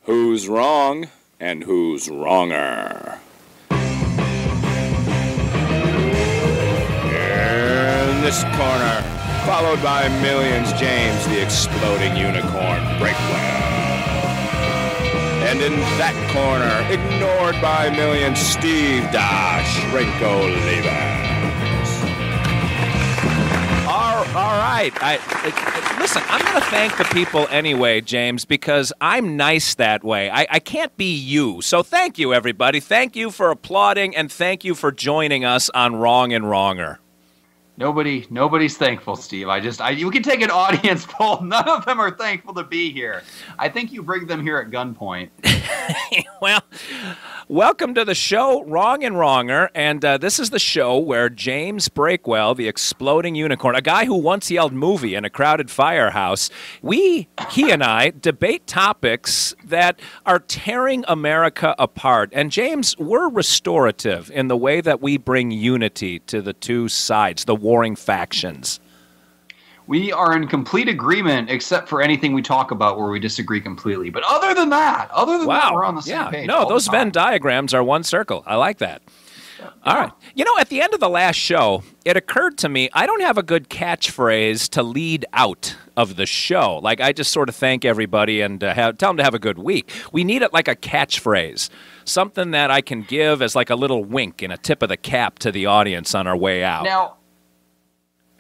Who's wrong and who's wronger? In this corner, followed by millions, James the Exploding Unicorn Breakwell. And in that corner, ignored by millions, Steve Dash Rinko Levens. All right. Listen, I'm going to thank the people anyway, James, because I'm nice that way. I can't be you. So thank you, everybody. Thank you for applauding, and thank you for joining us on Wrong and Wronger. Nobody's thankful, Steve. You can take an audience poll. None of them are thankful to be here. I think you bring them here at gunpoint. Well, welcome to the show, Wrong and Wronger, and this is the show where James Breakwell, the Exploding Unicorn, a guy who once yelled movie in a crowded firehouse, he and I debate topics that are tearing America apart. And James, we're restorative in the way that we bring unity to the two sides, the warring factions. We are in complete agreement, except for anything we talk about where we disagree completely. But other than that, we're on the same page. No, those Venn diagrams are one circle. I like that. Yeah. All right. You know, at the end of the last show, it occurred to me I don't have a good catchphrase to lead out of the show. Like, I just sort of thank everybody and tell them to have a good week. We need it like a catchphrase, something that I can give as like a little wink and a tip of the cap to the audience on our way out. Now,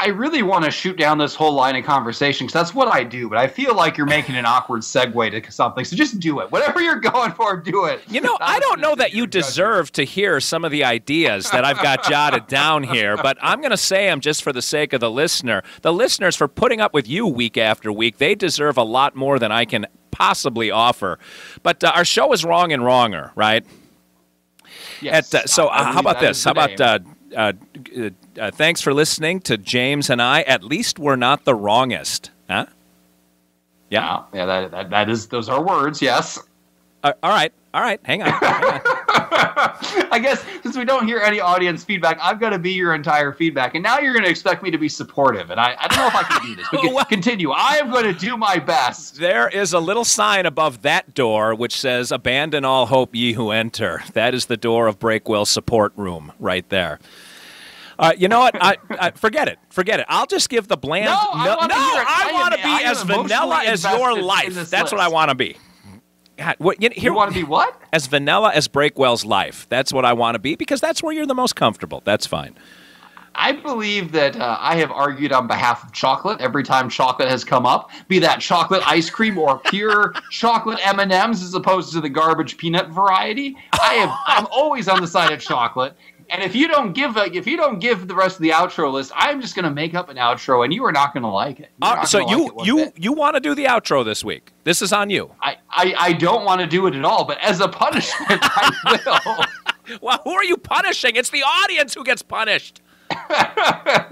I really want to shoot down this whole line of conversation because that's what I do, but I feel like you're making an awkward segue to something, so just do it. Whatever you're going for, do it. You know, I don't know that you deserve to hear some of the ideas that I've got jotted down here, but I'm going to say them just for the sake of the listener. The listeners, for putting up with you week after week, they deserve a lot more than I can possibly offer. But our show is Wrong and Wronger, right? Yes. How about this? How about... thanks for listening to James and I. At least we're not the wrongest, huh? Yeah, that is. Those are words. Yes. All right. Hang on. I guess since we don't hear any audience feedback, I've got to be your entire feedback, and now you're going to expect me to be supportive, and I don't know if I can do this. But continue. I am going to do my best. There is a little sign above that door which says, "Abandon all hope, ye who enter." That is the door of Breakwell's support room, right there. You know what? I forget it. I'll just give the bland. I want to be as vanilla as your life. That's what I want to be. God, you want to be what? As vanilla as Breakwell's life. That's what I want to be because that's where you're the most comfortable. That's fine. I believe that I have argued on behalf of chocolate every time chocolate has come up, be that chocolate ice cream or pure chocolate M&Ms as opposed to the garbage peanut variety. I'm always on the side of chocolate. And if you don't give the rest of the outro list, I'm just going to make up an outro, and you are not going to like it. So you want to do the outro this week? This is on you. I don't want to do it at all, but as a punishment, I will. Well, who are you punishing? It's the audience who gets punished.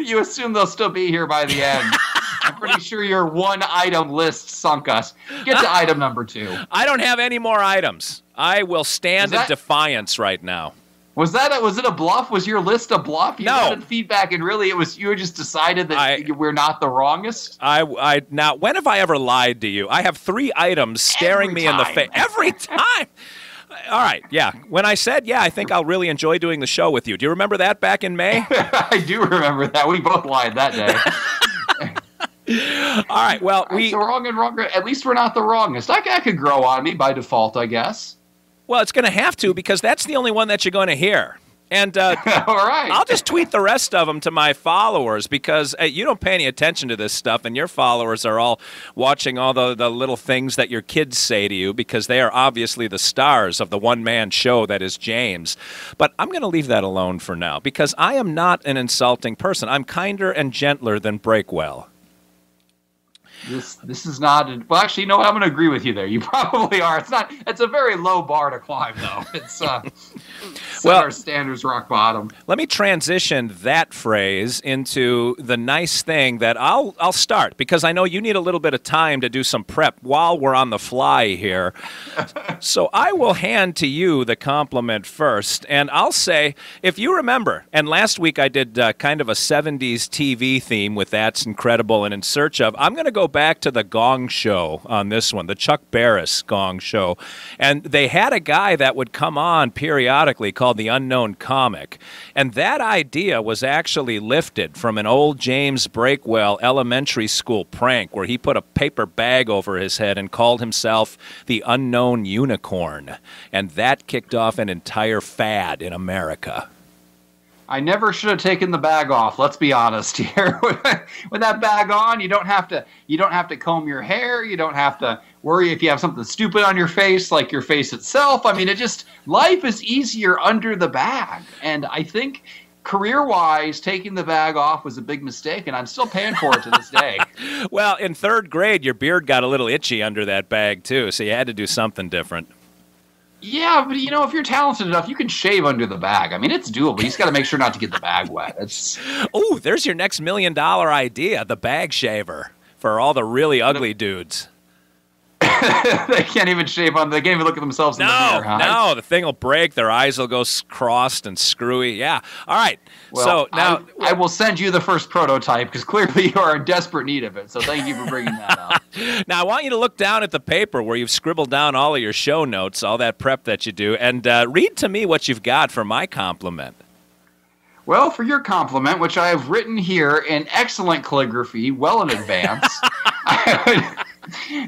You assume they'll still be here by the end. I'm pretty sure your one-item list sunk us. Get to item number 2. I don't have any more items. I will stand in defiance right now. Was it a bluff? Was your list a bluff? You no. Feedback, and really you just decided that we're not the wrongest? Now, when have I ever lied to you? I have 3 items staring me in the face. Every time. All right, yeah. When I said, I think I'll really enjoy doing the show with you. Do you remember that back in May? I do remember that. We both lied that day. All right, well, so Wrong and Wronger. At least we're not the wrongest. That could grow on me by default, I guess. Well, it's going to have to because that's the only one that you're going to hear. And all right. I'll just tweet the rest of them to my followers because you don't pay any attention to this stuff, and your followers are all watching all the little things that your kids say to you because they are obviously the stars of the one-man show that is James. But I'm going to leave that alone for now because I am not an insulting person. I'm kinder and gentler than Breakwell. This is not well. Actually, you know what? I'm going to agree with you there. You probably are. It's a very low bar to climb, though. It's our standards rock bottom. Let me transition that phrase into the nice thing that I'll start because I know you need a little bit of time to do some prep while we're on the fly here. So I will hand to you the compliment first, and I'll say, if you remember, and last week I did kind of a 70s TV theme with That's Incredible and In Search Of. I'm going to go back back to the Gong Show on this one, the Chuck Barris Gong Show. And they had a guy that would come on periodically called the Unknown Comic. And that idea was actually lifted from an old James Breakwell elementary school prank where he put a paper bag over his head and called himself the Unknown Unicorn. And that kicked off an entire fad in America. I never should have taken the bag off. Let's be honest here. With that bag on, you don't have to comb your hair. You don't have to worry if you have something stupid on your face, like your face itself. I mean, life is easier under the bag. And I think career-wise, taking the bag off was a big mistake, and I'm still paying for it to this day. Well, in third grade, your beard got a little itchy under that bag, too, so you had to do something different. Yeah, but if you're talented enough, you can shave under the bag. I mean, it's doable. You just got to make sure not to get the bag wet. Oh, there's your next $1 million idea, the bag shaver for all the really ugly dudes. They can't even shave on. They can't even look at themselves in the mirror. Huh? No, the thing will break. Their eyes will go crossed and screwy. Yeah. All right. Well, so now I will send you the first prototype because clearly you are in desperate need of it. So thank you for bringing that up. Now I want you to look down at the paper where you've scribbled down all of your show notes, all that prep that you do, and read to me what you've got for my compliment. Well, for your compliment, which I have written here in excellent calligraphy, well in advance, I would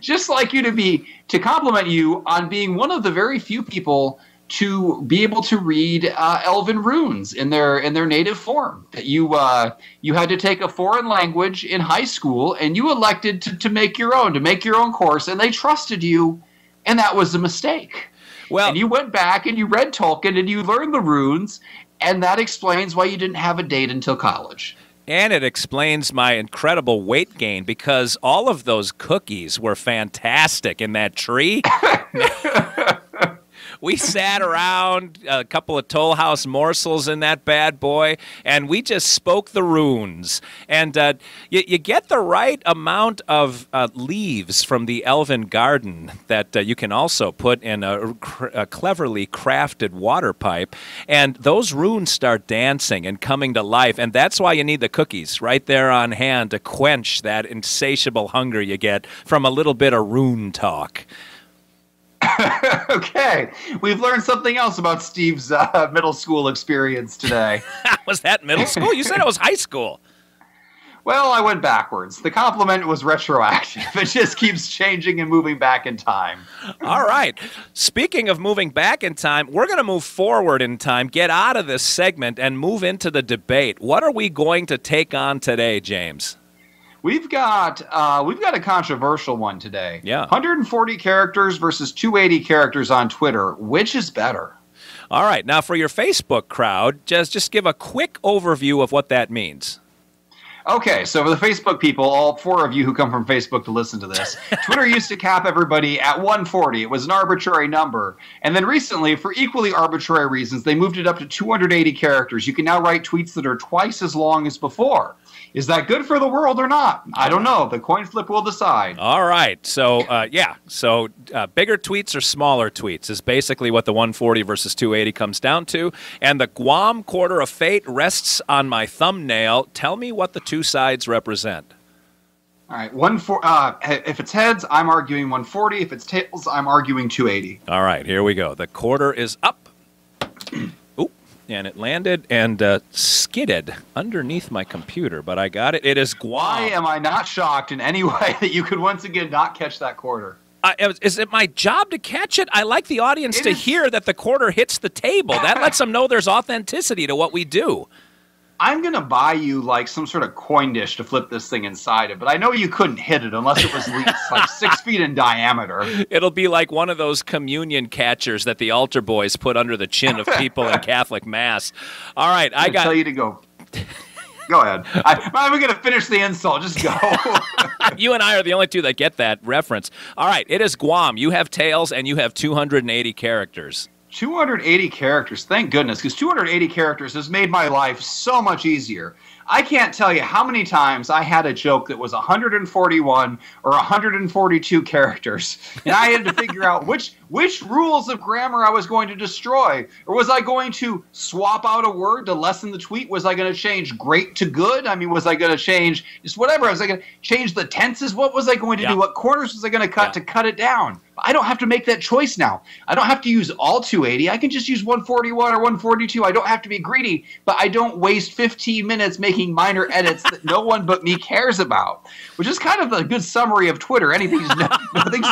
just like you to compliment you on being one of the very few people to be able to read Elven runes in their native form. You had to take a foreign language in high school, and you elected to make your own course, and they trusted you, and that was a mistake. Well, and you went back and you read Tolkien and you learned the runes, and that explains why you didn't have a date until college. And it explains my incredible weight gain because all of those cookies were fantastic in that tree. We sat around a couple of Toll House morsels in that bad boy, and we just spoke the runes. And you get the right amount of leaves from the elven garden that you can also put in a cleverly crafted water pipe. And those runes start dancing and coming to life. And that's why you need the cookies right there on hand to quench that insatiable hunger you get from a little bit of rune talk. Okay, we've learned something else about Steve's middle school experience today. Was that middle school? You said it was high school. Well, I went backwards. The compliment was retroactive. It just keeps changing and moving back in time. All right. Speaking of moving back in time, we're going to move forward in time, get out of this segment, and move into the debate. What are we going to take on today, James? We've got a controversial one today. Yeah. 140 characters versus 280 characters on Twitter. Which is better? All right. Now, for your Facebook crowd, just give a quick overview of what that means. Okay, so for the Facebook people, all four of you who come from Facebook to listen to this, Twitter used to cap everybody at 140. It was an arbitrary number. And then recently, for equally arbitrary reasons, they moved it up to 280 characters. You can now write tweets that are twice as long as before. Is that good for the world or not? I don't know. The coin flip will decide. All right. So, bigger tweets or smaller tweets is basically what the 140 versus 280 comes down to. And the Guam Quarter of Fate rests on my thumbnail. Tell me what the two sides represent. All right. If it's heads, I'm arguing 140. If it's tails, I'm arguing 280. All right. Here we go. The quarter is up. And it landed and skidded underneath my computer, but I got it. It is Guam. Why am I not shocked in any way that you could once again not catch that quarter? Is it my job to catch it? I like the audience to hear that the quarter hits the table. That lets them know there's authenticity to what we do. I'm going to buy you like some sort of coin dish to flip this thing inside of, but I know you couldn't hit it unless it was at least like 6 feet in diameter. It'll be like one of those communion catchers that the altar boys put under the chin of people in Catholic Mass. All right, I got... tell you to go. Go ahead. I'm going to finish the insult. Just go. You and I are the only two that get that reference. All right, it is Guam. You have tails and you have 280 characters. 280 characters. Thank goodness, because 280 characters has made my life so much easier. I can't tell you how many times I had a joke that was 141 or 142 characters, and I had to figure out which rules of grammar I was going to destroy. Or was I going to swap out a word to lessen the tweet? Was I going to change great to good? I mean, was I going to change just whatever? Was I going to change the tenses? What was I going to do? What corners was I going to cut to cut it down? I don't have to make that choice now. I don't have to use all 280. I can just use 141 or 142. I don't have to be greedy, but I don't waste 15 minutes making minor edits that no one but me cares about, which is kind of a good summary of Twitter. Things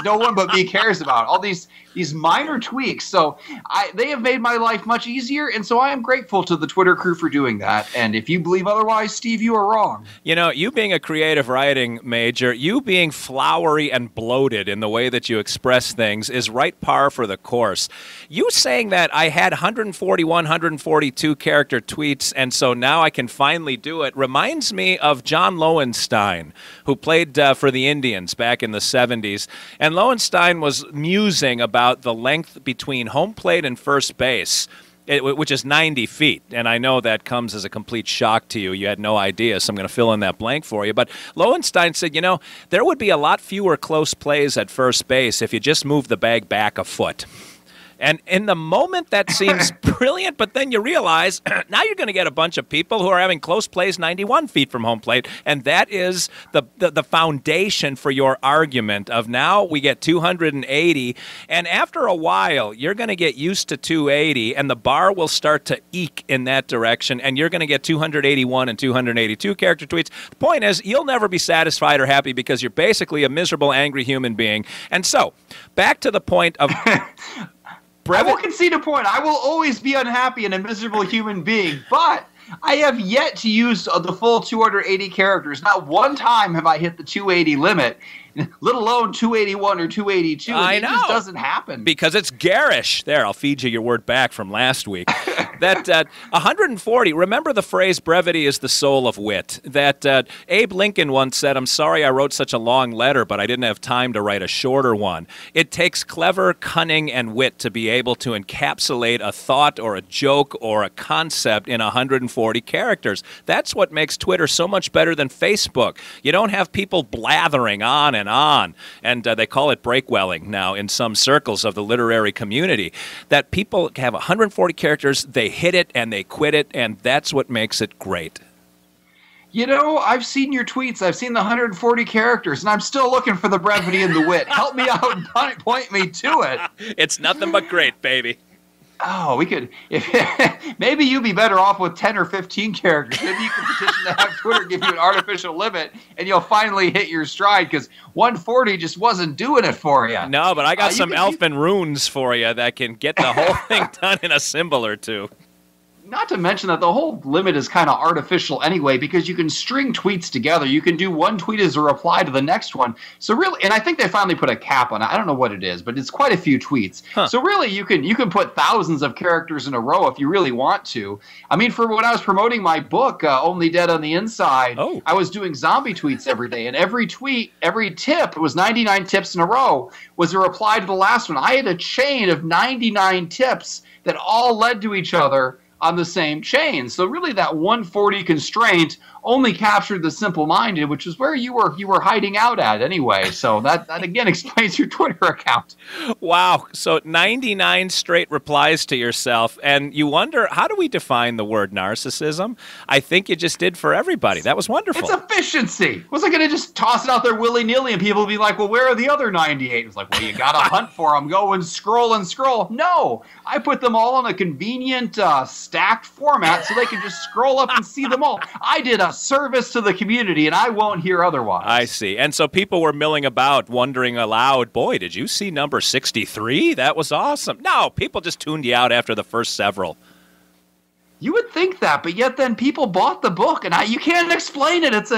no one but me cares about. All these minor tweaks. So they have made my life much easier, and so I am grateful to the Twitter crew for doing that. And if you believe otherwise, Steve, you are wrong. You know, you being a creative writing major, you being flowery and bloated in the way that you express things is right par for the course. You saying that I had 141, 142 character tweets, and so now I can finally do it, reminds me of John Lowenstein, who played for the Indians back in the 70s. And Lowenstein was musing about the length between home plate and first base, which is 90 feet. And I know that comes as a complete shock to you. You had no idea, so I'm going to fill in that blank for you. But Lowenstein said, you know, there would be a lot fewer close plays at first base if you just moved the bag back a foot. And in the moment, that seems brilliant, but then you realize now you're going to get a bunch of people who are having close plays 91 feet from home plate, and that is the foundation for your argument of now we get 280, and after a while, you're going to get used to 280, and the bar will start to eke in that direction, and you're going to get 281 and 282 character tweets. The point is, you'll never be satisfied or happy because you're basically a miserable, angry human being. And so, back to the point of... I will concede a point. I will always be unhappy and a miserable human being, but I have yet to use the full 280 characters. Not one time have I hit the 280 limit, let alone 281 or 282. I know. It just doesn't happen. Because it's garish. There, I'll feed you your word back from last week. That 140, remember the phrase, brevity is the soul of wit. That Abe Lincoln once said, I'm sorry I wrote such a long letter, but I didn't have time to write a shorter one. It takes clever, cunning, and wit to be able to encapsulate a thought or a joke or a concept in 140 characters. That's what makes Twitter so much better than Facebook. You don't have people blathering on, and they call it breakwelling now in some circles of the literary community, that people have 140 characters, they hit it and they quit it, and that's what makes it great. You know, I've seen your tweets. I've seen the 140 characters, and I'm still looking for the brevity and the wit. Help me out and point me to it. It's nothing but great, baby. Oh, we could. Maybe you'd be better off with 10 or 15 characters. Maybe you could petition to have Twitter give you an artificial limit, and you'll finally hit your stride, because 140 just wasn't doing it for you. No, but I got some elfin runes for you that can get the whole thing done in a symbol or two. Not to mention that the whole limit is kind of artificial anyway, because you can string tweets together. You can do one tweet as a reply to the next one. So really, and I think they finally put a cap on it. I don't know what it is, but it's quite a few tweets. So really, you can put thousands of characters in a row if you really want to. I mean, for when I was promoting my book, Only Dead on the Inside, I was doing zombie tweets every day, and every tweet, every tip, it was 99 tips in a row, was a reply to the last one. I had a chain of 99 tips that all led to each other on the same chain. So really that 140 constraint only captured the simple-minded, which is where you were hiding out at anyway. So that again explains your Twitter account. Wow. So 99 straight replies to yourself, and you wonder, how do we define the word narcissism? I think you just did for everybody. That was wonderful. It's efficiency. Was I going to just toss it out there willy-nilly and people would be like, well, where are the other 98? It's like, well, you got to hunt for them. Go and scroll and scroll. No, I put them all in a convenient stacked format so they can just scroll up and see them all. I did a service to the community, and I won't hear otherwise. I see. And so people were milling about, wondering aloud, boy, did you see number 63? That was awesome. No, people just tuned you out after the first several. You would think that, but yet then people bought the book, and you can't explain it. It's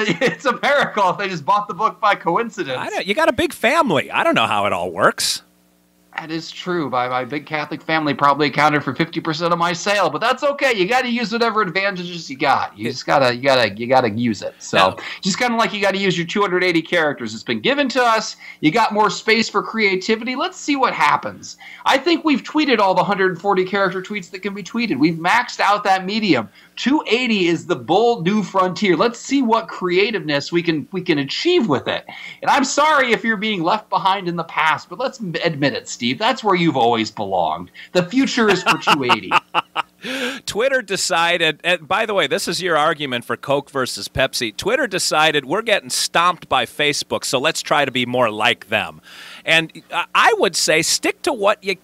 a miracle if they just bought the book by coincidence. You got a big family. I don't know how it all works. That is true. My big Catholic family probably accounted for 50% of my sale, but that's okay. You got to use whatever advantages you got. You gotta use it. So just kind of like you got to use your 280 characters. It's been given to us. You got more space for creativity. Let's see what happens. I think we've tweeted all the 140 character tweets that can be tweeted. We've maxed out that medium. 280 is the bold new frontier. Let's see what creativeness we can achieve with it. And I'm sorry if you're being left behind in the past, but let's admit it, Steve. That's where you've always belonged. The future is for 280. Twitter decided, and by the way, this is your argument for Coke versus Pepsi. Twitter decided we're getting stomped by Facebook, so let's try to be more like them. And I would say stick to what you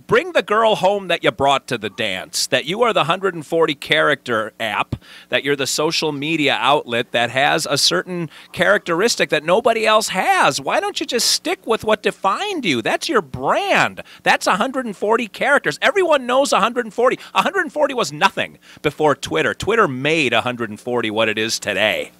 bring the girl home that you brought to the dance, that you are the 140 character app, that you're the social media outlet that has a certain characteristic that nobody else has. Why don't you just stick with what defined you? That's your brand. That's 140 characters. Everyone knows 140. 140 was nothing before Twitter. Twitter made 140 what it is today.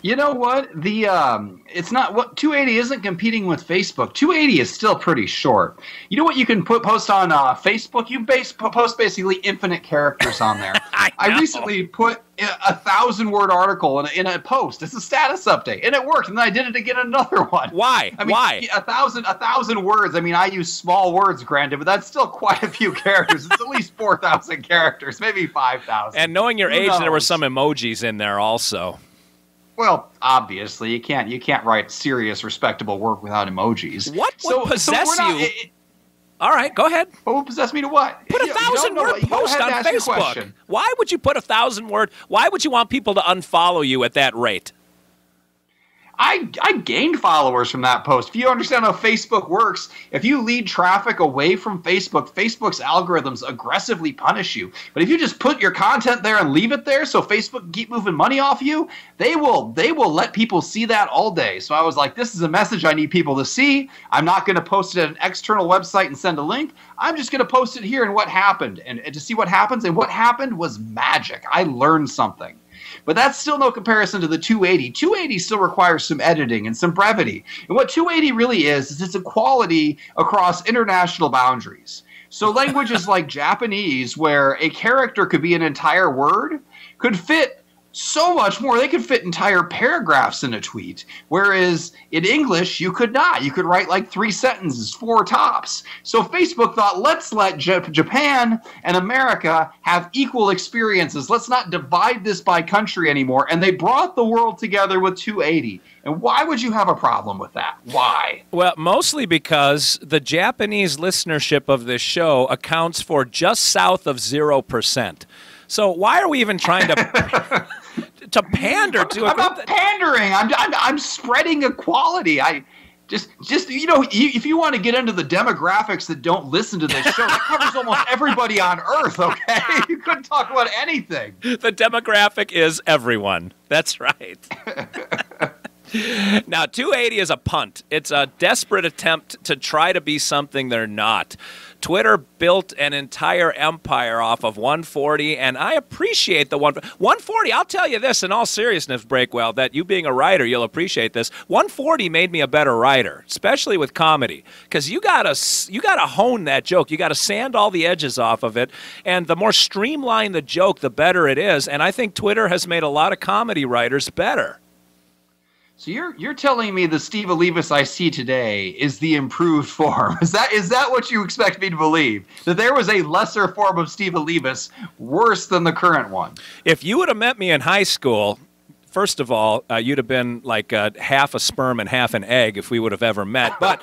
You know what? It's not what 280 isn't competing with Facebook. 280 is still pretty short. You know what you can post on Facebook? You post basically infinite characters on there. I recently put a 1,000-word article in a post. It's a status update, and it worked. And then I did it again another one. Why? I mean, Why? 1,000 words. I mean, I use small words, granted, but that's still quite a few characters. It's at least 4,000 characters, maybe 5,000. And knowing your age, there were some emojis in there also. Well, obviously, you can't write serious, respectable work without emojis. What would possess you? All right, go ahead. What would possess me to what? Put a 1,000-word post on Facebook. Why would you put a 1,000-word? Why would you want people to unfollow you at that rate? I gained followers from that post. If you understand how Facebook works, if you lead traffic away from Facebook, Facebook's algorithms aggressively punish you. But if you just put your content there and leave it there so Facebook can keep moving money off you, they will let people see that all day. So I was like, this is a message I need people to see. I'm not going to post it at an external website and send a link. I'm just going to post it here and what happened and to see what happens. And what happened was magic. I learned something. But that's still no comparison to the 280. 280 still requires some editing and some brevity. And what 280 really is it's equality across international boundaries. So languages like Japanese, where a character could be an entire word, could fit so much more. They could fit entire paragraphs in a tweet. Whereas in English, you could not. You could write like 3 sentences, 4 tops. So Facebook thought, let's let Japan and America have equal experiences. Let's not divide this by country anymore. And they brought the world together with 280. And why would you have a problem with that? Why? Well, mostly because the Japanese listenership of this show accounts for just south of 0%. So why are we even trying to pander to? I'm not pandering. I'm spreading equality. I just if you want to get into the demographics that don't listen to this show, that covers almost everybody on Earth. Okay, you couldn't talk about anything. The demographic is everyone. That's right. Now, 280 is a punt. It's a desperate attempt to try to be something they're not. Twitter built an entire empire off of 140, and I appreciate the 140. I'll tell you this in all seriousness, Breakwell, that you being a writer, you'll appreciate this. 140 made me a better writer, especially with comedy, because you gotta hone that joke. You gotta sand all the edges off of it, and the more streamlined the joke, the better it is. And I think Twitter has made a lot of comedy writers better. So you're telling me the Steve Olivas I see today is the improved form? Is that what you expect me to believe? That there was a lesser form of Steve Olivas worse than the current one? If you would have met me in high school, first of all, you'd have been like half a sperm and half an egg if we would have ever met. But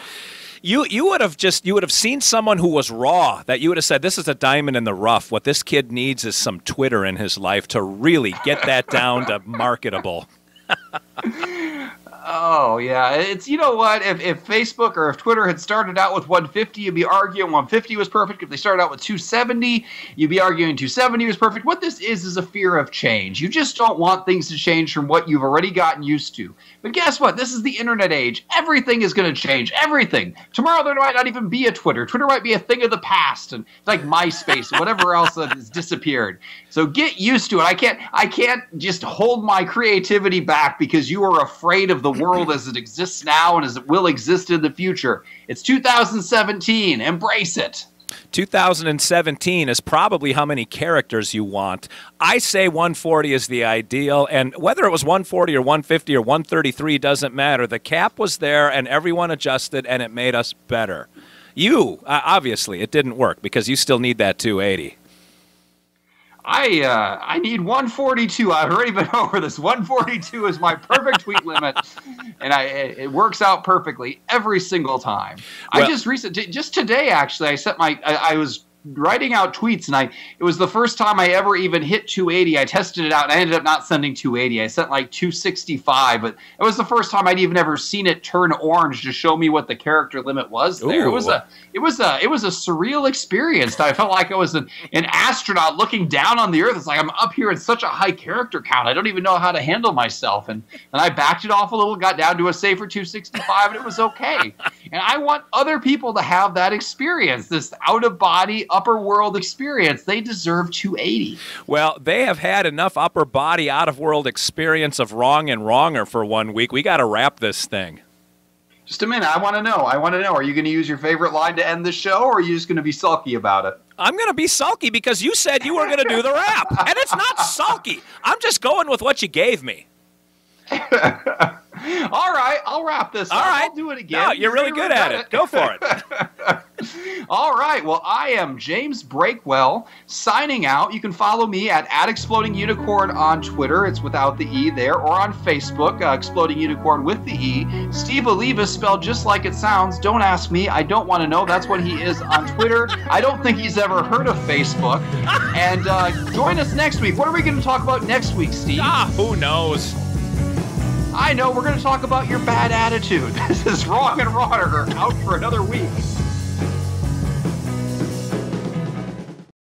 you would have seen someone who was raw, that you would have said, this is a diamond in the rough. What this kid needs is some Twitter in his life to really get that down to marketable. Oh, yeah. It's, you know what? If Facebook or if Twitter had started out with 150, you'd be arguing 150 was perfect. If they started out with 270, you'd be arguing 270 was perfect. What this is a fear of change. You just don't want things to change from what you've already gotten used to. But guess what? This is the internet age. Everything is going to change. Everything. Tomorrow there might not even be a Twitter. Twitter might be a thing of the past, and like MySpace and whatever else that has disappeared. So get used to it. I can't just hold my creativity back because you are afraid of the world as it exists now and as it will exist in the future. It's 2017. Embrace it. 2017 is probably how many characters you want. I say 140 is the ideal, and whether it was 140 or 150 or 133 doesn't matter. The cap was there, and everyone adjusted, and it made us better. You, obviously, it didn't work because you still need that 280. I need 142. I've already been over this. 142 is my perfect tweet limit, and it works out perfectly every single time. Well, just today actually, I was writing out tweets, and it was the first time I ever even hit 280. I tested it out, and I ended up not sending 280. I sent like 265, but it was the first time I'd even ever seen it turn orange to show me what the character limit was there. It was a surreal experience. I felt like I was an astronaut looking down on the earth. It's like I'm up here in such a high character count. I don't even know how to handle myself. And I backed it off a little, got down to a safer 265, and it was okay. And I want other people to have that experience, this out-of-body, upper world experience. They deserve 280. Well, they have had enough upper body, out-of-world experience of Wrong and Wronger for 1 week. We got to wrap this thing. Just a minute. I want to know. Are you going to use your favorite line to end the show, or are you just going to be sulky about it? I'm going to be sulky because you said you were going to do the rap. And it's not sulky. I'm just going with what you gave me. All right, I'll wrap this up. All right. I'll do it again. No, you're really good at it. Go for it. All right. Well, I am James Breakwell signing out. You can follow me at Exploding Unicorn on Twitter. It's without the E there. Or on Facebook, Exploding Unicorn with the E. Steve Oliva, spelled just like it sounds. Don't ask me. I don't want to know. That's what he is on Twitter. I don't think he's ever heard of Facebook. And join us next week. What are we going to talk about next week, Steve? Who knows? I know. We're going to talk about your bad attitude. This is Wrong and Wronger out for another week.